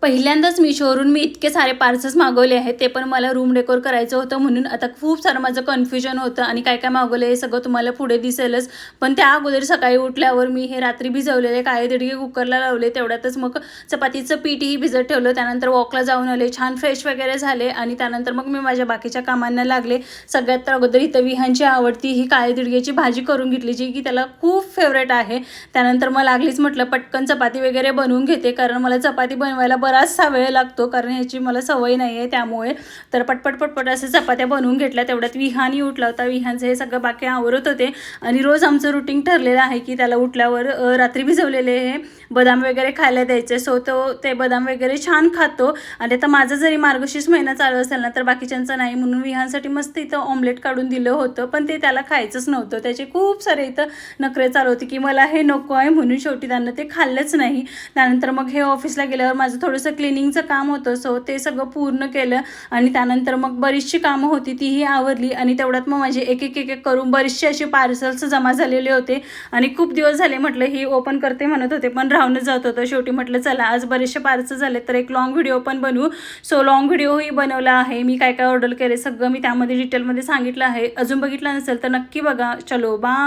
पहिल्यांदाच Meeshoवरून मी इतके सारे पार्सल्स मागवले आहेत. ते पण मला रूम डेकोर करायचं होतं म्हणून. आता खूप सारं माझं कन्फ्युजन होतं आणि काय-काय मागवलं हे सगळं तुम्हाला पुढे दिसेलच. पण त्या अगोदर सकाळी उठल्यावर मी हे रात्री भिजवलेले काळे दिडगे कुकरला लावले. तेवढ्यातच मग चपातीचं पीठही भिजत ठेवलं. त्यानंतर वॉकला जाऊन आले, छान फ्रेश वगैरे झाले आणि त्यानंतर मग मी माझ्या बाकीच्या कामांना लागले. सगळ्यात तर अगोदर इथं विहानची आवडती ही काळे दिडग्याची भाजी करून घेतली, जी की त्याला खूप फेवरेट आहे. त्यानंतर मग लागलीच म्हटलं पटकन चपाती वगैरे बनवून घेते, कारण मला चपाती बनवायला बराचसा वेळ लागतो, कारण ह्याची मला सवय नाही आहे त्यामुळे. तर पटपट असे चपात्या बनवून घेतल्या. तेवढ्यात विहानही उठला होता. विहानचं हे सगळं बाकी आवरत होते आणि रोज आमचं रुटीन ठरलेलं आहे की त्याला उठल्यावर रात्री भिजवलेले हे बदाम वगैरे खायला द्यायचे. सो तो ते बदाम वगैरे छान खातो. आणि आता माझा जरी मार्गशीर्ष महिना चालू असेल ना, तर बाकीच्यांचा नाही, म्हणून विहानसाठी मस्त इथं ऑमलेट काढून दिलं होतं, पण ते त्याला खायचंच नव्हतं. त्याचे खूप सारे इथं नखरे चालू होते की मला हे नको आहे, म्हणून शेवटी त्यांना ते खाल्लंच नाही. त्यानंतर मग हे ऑफिसला गेल्यावर माझं थोडंसं क्लिनिंगचं काम होतं, सो ते सगळं पूर्ण केलं आणि त्यानंतर मग बरीचशी कामं होती तीही आवरली आणि तेवढ्यात मग माझे एक करून बरेचसे असे पार्सल्स जमा झालेले होते आणि खूप दिवस झाले म्हटलं ही ओपन करते म्हणत होते, पण राहूनच जात होतं. शेवटी म्हटलं चला आज बरेचसे पार्सल झाले तर एक लॉंग व्हिडिओ पण बनवू. सो लॉंग व्हिडिओही बनवला आहे. मी काय काय ऑर्डर केले सगळं मी त्यामध्ये डिटेलमध्ये सांगितलं आहे. अजून बघितलं नसेल तर नक्की बघा. चलो बाय.